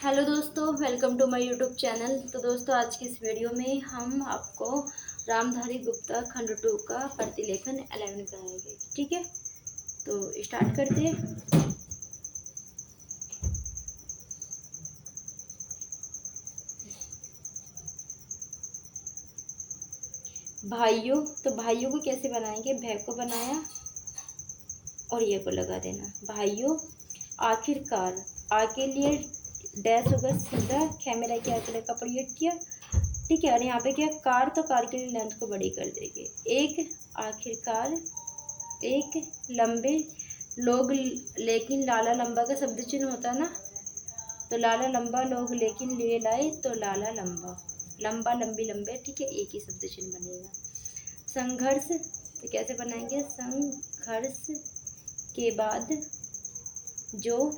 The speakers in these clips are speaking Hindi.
हेलो दोस्तों, welcome to my YouTube channel. तो दोस्तों, आज की इस वीडियो में हम आपको रामधारी गुप्ता खंड 2 का प्रतिलेखन 11 कराएंगे। ठीक है, तो स्टार्ट करते हैं। भाइयों, तो भाइयों को कैसे बनाएंगे? भै को बनाया और ये को लगा देना। भाइयों, आखिरकार, आ के लिए डैश होगा सीधा, कैमरा के आंकड़े का प्रयोग किया। ठीक है, और यहाँ पे क्या कार, तो कार के लिए लेंथ को बड़ी कर देंगे। एक आखिरकार, एक लंबे लोग, लेकिन लाला लंबा का शब्द चिन्ह होता है ना, तो लाला लंबा लोग लेकिन लिए लाए, तो लाला लंबा, लंबा लंबी लंबे। ठीक है, एक ही शब्द चिन्ह बनेगा। संघर्ष, तो कैसे बनाएंगे? संघर्ष के बाद जो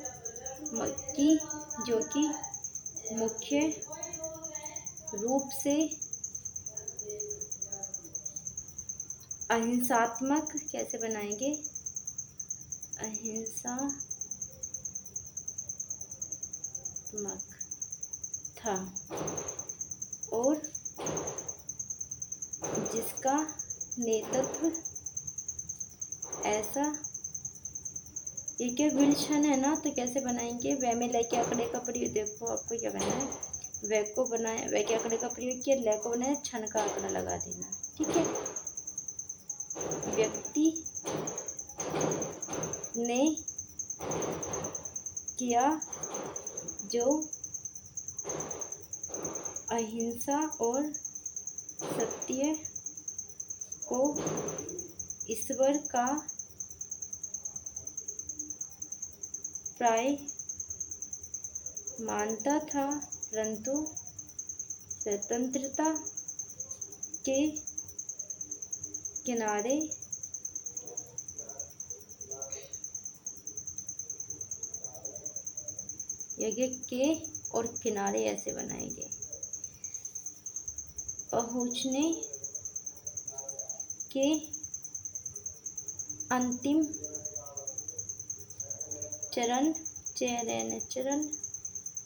कि मुख्य रूप से अहिंसात्मक, कैसे बनाएंगे? अहिंसात्मक था, और जिसका नेतृत्व ऐसा, ये क्या विलक्षण है ना, तो कैसे बनाएंगे? वह में लय के आंकड़े का प्रयोग, देखो आपको क्या बनाना है, वह को बनाया, वह के आंकड़े का प्रयोग किया, लय को बनाया, क्षण का आंकड़ा लगा देना। ठीक है, व्यक्ति ने किया जो अहिंसा और सत्य को ईश्वर का प्राय मानता था, परंतु स्वतंत्रता के किनारे यज्ञ के और किनारे ऐसे बनाएंगे। पहुँचने के अंतिम चरण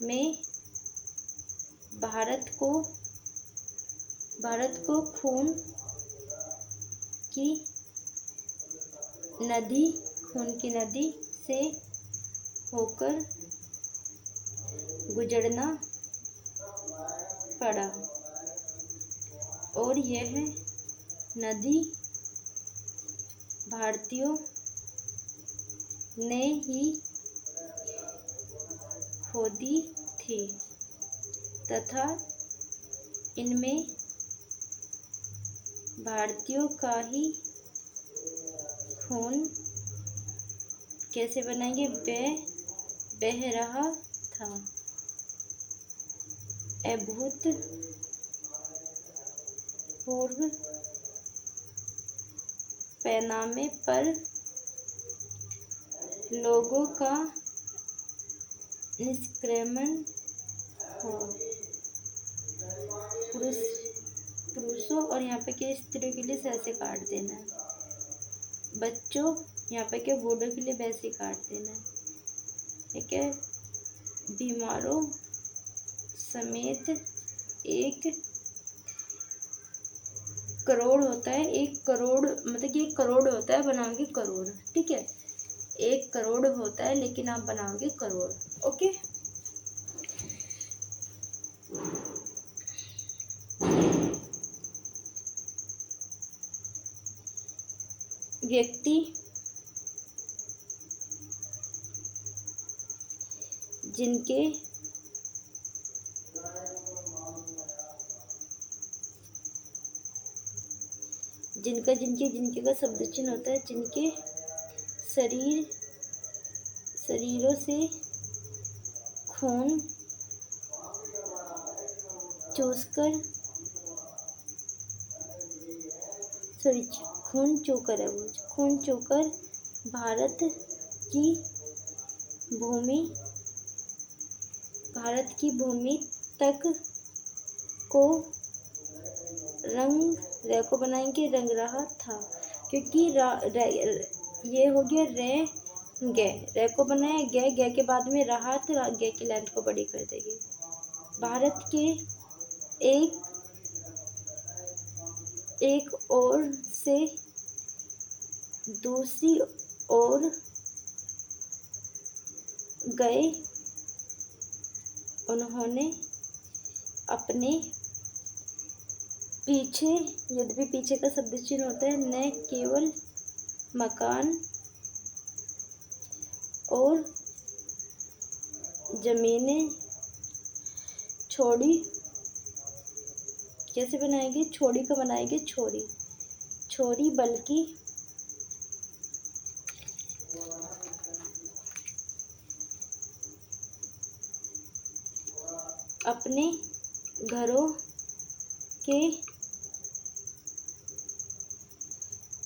में भारत को खून की नदी से होकर गुजरना पड़ा, और यह नदी भारतीयों ने ही खोदी थी, तथा इनमें भारतीयों का ही खून, कैसे बनाएंगे? बह रहा था। अभूतपूर्व पैमाने पर लोगों का निष्क्रमण हो, पुरुषों, और यहाँ पे क्या स्त्रियों के लिए ऐसे काट देना है। बच्चों, यहाँ पे क्या बूढ़ों के लिए वैसे काट देना है। ठीक है, बीमारों समेत 1 करोड़ होता है। 1 करोड़ मतलब कि 1 करोड़ होता है, बनाओगे करोड़। ठीक है, 1 करोड़ होता है, लेकिन आप बनाओगे करोड़। ओके, व्यक्ति जिनके का शब्द चिन्ह होता है, जिनके शरीरों से खून चूकर भारत की भूमि तक को रे को बनाएंगे, रंग रहा था, क्योंकि ये हो गया रे गे, रे को बनाया गे, गे के बाद में रहा तो गे की लेंथ को बड़ी कर देगी। भारत के एक एक ओर से दूसरी ओर गए, उन्होंने अपने पीछे, यद्यपि पीछे का शब्द चिन्ह होता है, न केवल मकान और जमीनें छोड़ी, कैसे बनाएंगे, छोड़ी का बनाएंगे छोड़ी, छोड़ी बल्कि अपने घरों के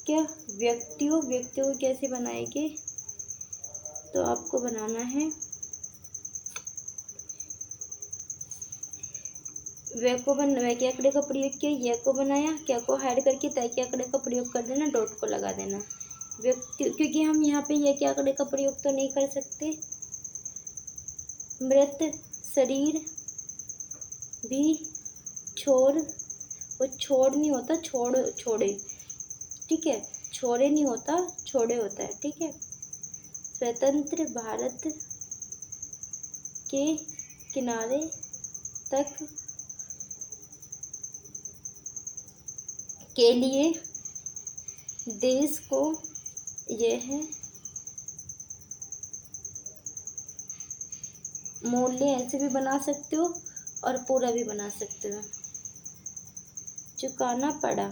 क्या व्यक्तियों को कैसे बनाएंगे, तो आपको बनाना है वे के आंकड़े का प्रयोग किया, ये को बनाया, क्या को हाइड करके तय के आंकड़े का प्रयोग कर देना, डॉट को लगा देना। व्यक्ति, क्योंकि हम यहाँ पे ये के आंकड़े का प्रयोग तो नहीं कर सकते। मृत शरीर भी छोड़, वो छोड़ नहीं होता, छोड़े, ठीक है, छोड़े नहीं होता, छोड़े होता है, ठीक है। स्वतंत्र भारत के किनारे तक के लिए देश को यह मूल्य ऐसे भी बना सकते हो और पूरा भी बना सकते हो, चुकाना पड़ा।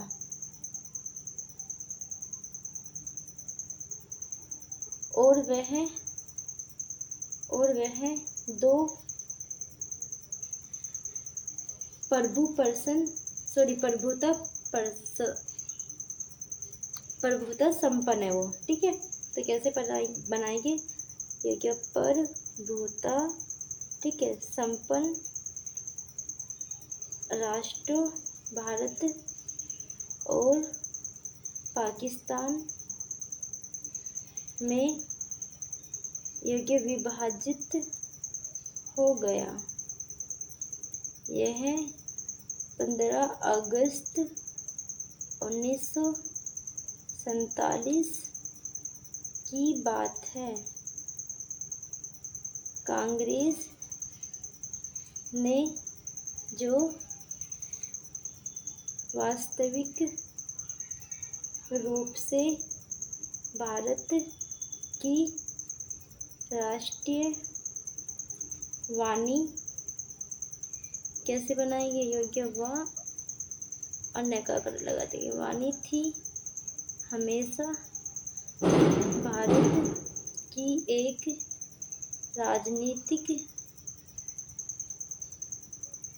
और वह दो प्रभुता संपन्न है वो, ठीक है। तो कैसे बनाएंगे, ये क्या, प्रभुता, ठीक है, संपन्न राष्ट्र भारत और पाकिस्तान में योग्य विभाजित हो गया। यह 15 अगस्त 1947 की बात है। कांग्रेस ने जो वास्तविक रूप से भारत की राष्ट्रीय वाणी, कैसे बनाएंगे, योग्य व अन्य का कर लगा देंगे, वाणी थी, हमेशा भारत की एक राजनीतिक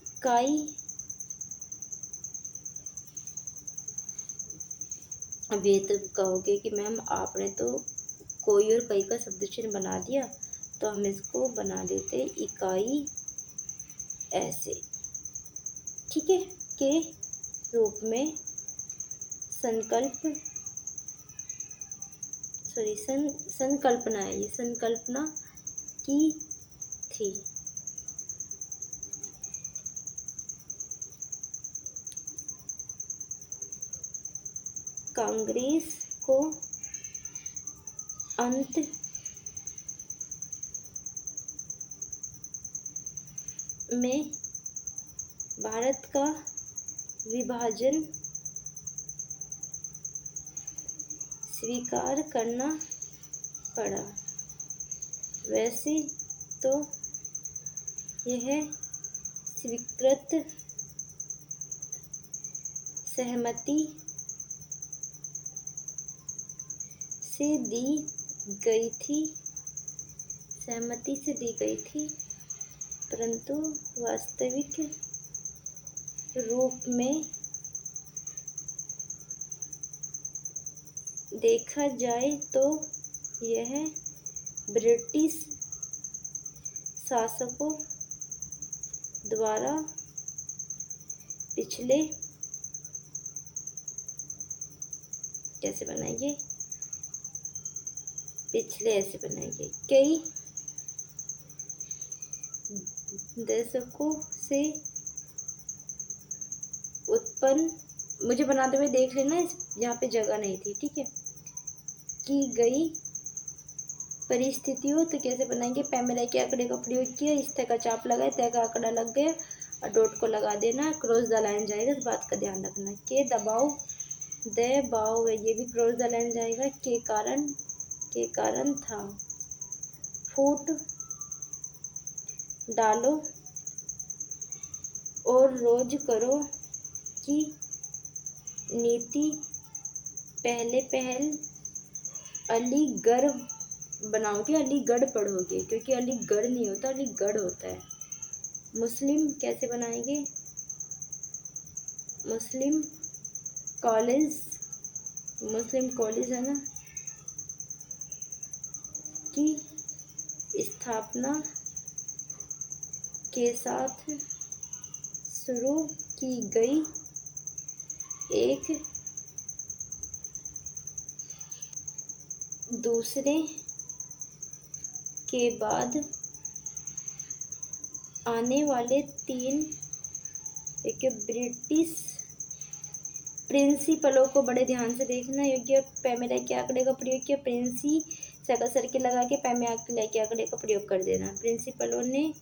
इकाई। अब ये तो कहोगे कि मैम आपने तो कोई और कई का शब्द चिन्ह बना दिया, तो हम इसको बना देते इकाई ऐसे, ठीक है, के रूप में संकल्पना है, ये संकल्पना की थी। कांग्रेस को अंत में भारत का विभाजन स्वीकार करना पड़ा। वैसे तो यह स्वीकृत सहमति से दी गई थी, परंतु वास्तविक रूप में देखा जाए तो यह ब्रिटिश शासकों द्वारा पिछले, कैसे बनाएंगे, पिछले ऐसे बनाएंगे। कई दशकों से उत्पन्न, मुझे बनाते हुए देख लेना, यहाँ पे जगह नहीं थी, ठीक है। की गई परिस्थितियों, तो कैसे बनाएंगे, पैमेरा के आंकड़े का प्रयोग किया, इस तरह का चाप लगाए, तय का आंकड़ा लग गया और डॉट को लगा देना, क्रॉस द लाइन जाएगा, इस बात का ध्यान रखना। के दबाव है, ये भी क्रॉस द लाइन जाएगा। के कारण था। फूट डालो और रोज करो की नीति, पहल अलीगढ़ बनाओगे, अलीगढ़ पढ़ोगे, क्योंकि अलीगढ़ नहीं होता, अलीगढ़ होता है। मुस्लिम कैसे बनाएंगे, मुस्लिम कॉलेज है ना, की स्थापना के साथ शुरू की गई एक दूसरे के बाद आने वाले 3 एक ब्रिटिश प्रिंसिपलों को बड़े ध्यान से देखना योग्य। पैमेरा के आंकड़े का प्रयोग किया, प्रिंसी सका सर्किल लगा के पैमेरा के आंकड़े का प्रयोग कर देना। प्रिंसिपलों ने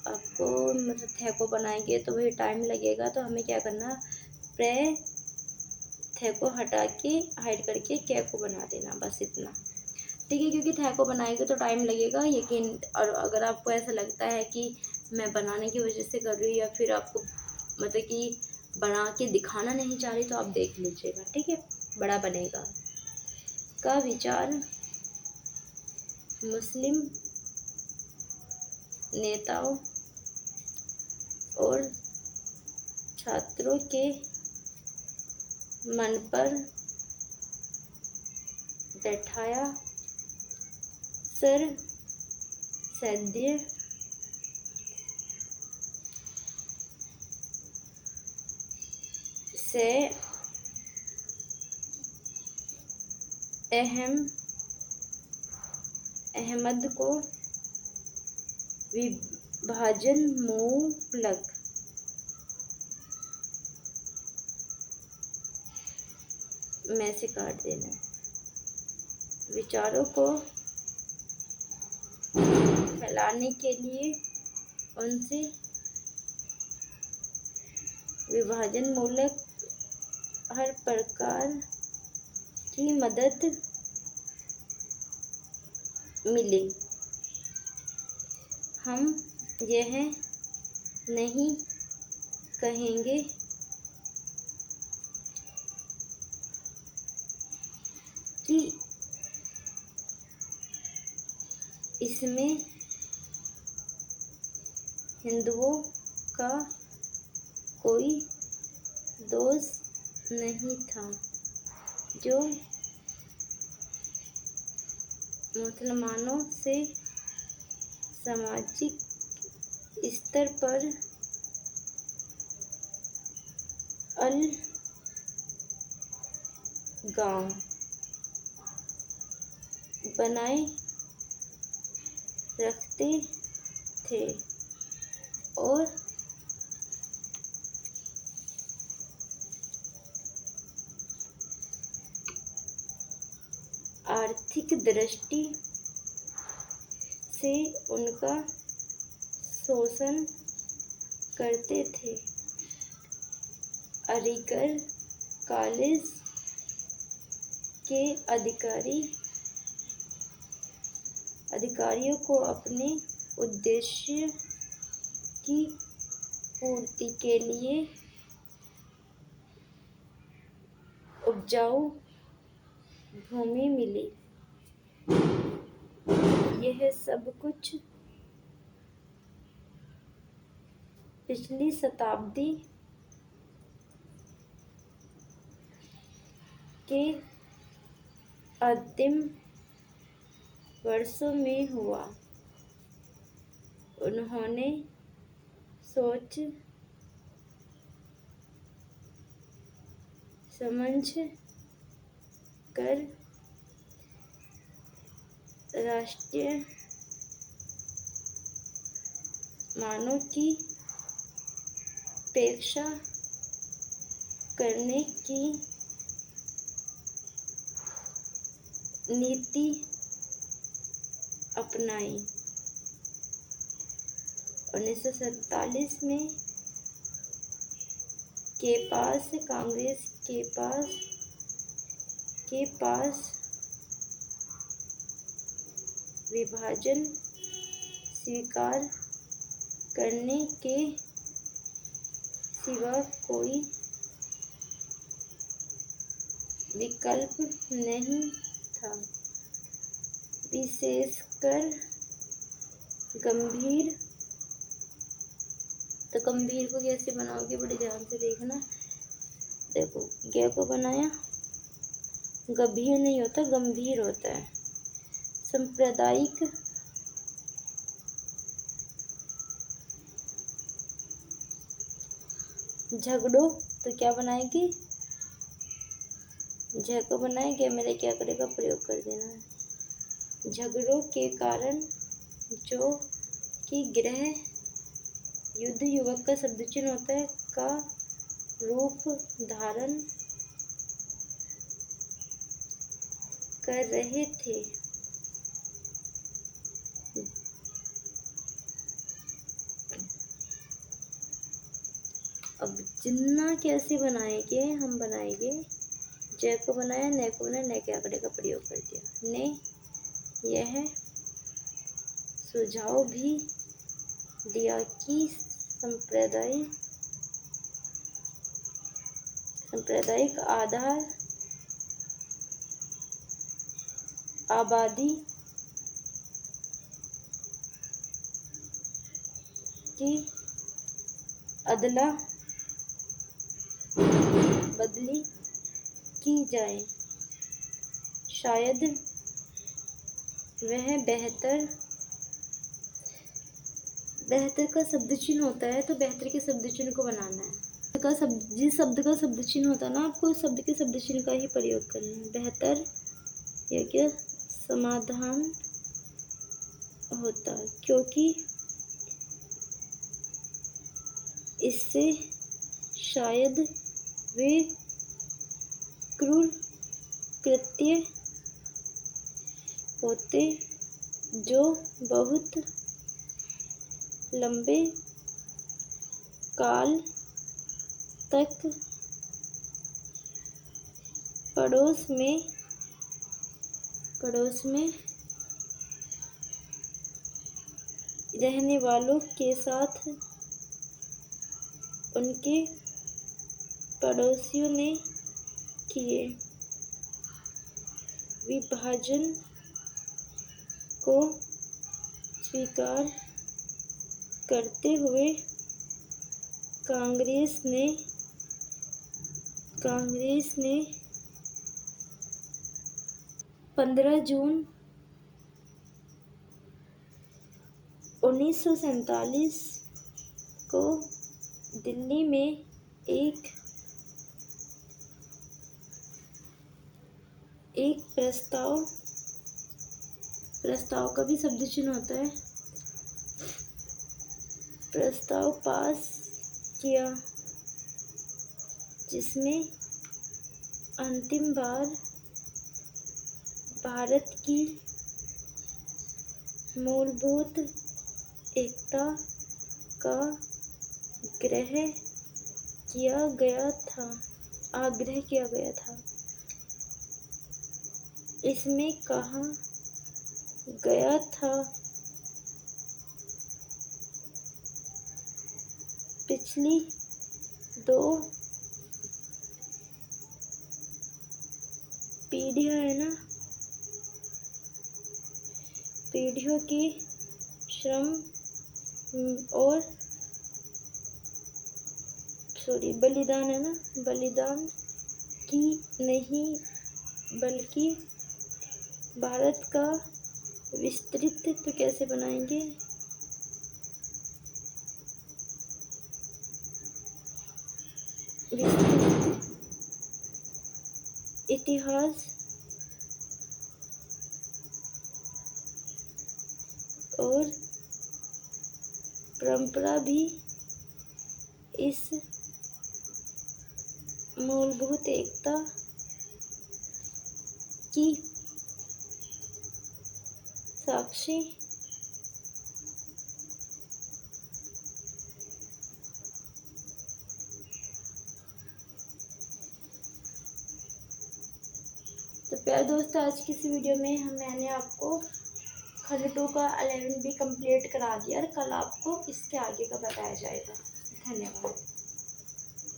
आपको मतलब थे को बनाएंगे तो वही टाइम लगेगा, तो हमें क्या करना, थे को हटा के हाइड करके कै को बना देना, बस इतना, ठीक है। क्योंकि थे को बनाएंगे तो टाइम लगेगा, लेकिन और अगर आपको ऐसा लगता है कि मैं बनाने की वजह से कर रही हूँ या फिर आपको मतलब कि बना के दिखाना नहीं चाह रही, तो आप देख लीजिएगा, ठीक है, बड़ा बनेगा। का विचार मुस्लिम नेताओं और छात्रों के मन पर बैठाया, सर सैद्य से अहमद को विभाजन मूलक में से काट देना है। विचारों को फैलाने के लिए उनसे विभाजन मूलक हर प्रकार की मदद मिले। हम यह नहीं कहेंगे कि इसमें हिंदुओं का कोई दोष नहीं था, जो मुसलमानों से सामाजिक स्तर पर अलगाव बनाए रखते थे और आर्थिक दृष्टि से उनका शोषण करते थे। अलीगढ़ कॉलेज के अधिकारियों को अपने उद्देश्य की पूर्ति के लिए उपजाऊ भूमि मिली। यह सब कुछ पिछली शताब्दी के अंतिम वर्षों में हुआ। उन्होंने सोच समझ कर राष्ट्रीय मानों की उपेक्षा करने की नीति अपनाई। 1947 में कांग्रेस के पास विभाजन स्वीकार करने के सिवा कोई विकल्प नहीं था। विशेषकर गंभीर, तो गंभीर को कैसे बनाओगे, बड़े ध्यान से देखना। देखो ग को बनाया, गंभीर नहीं होता, गंभीर होता है। सांप्रदायिक झगड़ों, तो क्या बनाएगी, झ को बनाएंगे, मेरे क्या करेगा, प्रयोग कर देना है। झगड़ों के कारण जो कि गृह युद्ध, युवक का शब्द चिन्ह होता है, का रूप धारण कर रहे थे। अब जिन्ना कैसे बनाएंगे, हम बनाएंगे जय को बनाया, न को बनाया, न के आंकड़े का प्रयोग कर दिया। ने यह सुझाव भी दिया कि सांप्रदायिक आधार आबादी की अदला बदली की जाए। शायद वह बेहतर का शब्द चिन्ह होता है, तो बेहतर के शब्द चिन्ह को बनाना है। जिस शब्द का शब्द चिन्ह होता है ना, आपको उस शब्द के शब्द चिन्ह का ही प्रयोग करना है। बेहतर यह क्या समाधान होता, क्योंकि इससे शायद वे क्रूर कृत्य होते जो बहुत लंबे काल तक पड़ोस में रहने वालों के साथ उनके पड़ोसियों ने किए। विभाजन को स्वीकार करते हुए कांग्रेस ने 15 जून 1947 को दिल्ली में एक प्रस्ताव का भी शब्द चिन्ह होता है, प्रस्ताव पास किया, जिसमें अंतिम बार भारत की मूलभूत एकता का आग्रह किया गया था। इसमें कहा गया था, पिछली 2 पीढ़ियां है ना, पीढ़ियों के श्रम और बलिदान है ना, बलिदान की नहीं बल्कि भारत का विस्तृत, तो कैसे बनाएंगे, इतिहास और परंपरा भी इस मूलभूत एकता की साक्षी तो प्यारे दोस्तों, आज की इस वीडियो में मैंने आपको खंड 2 का 11 भी कंप्लीट करा दिया और कल आपको इसके आगे का बताया जाएगा। धन्यवाद।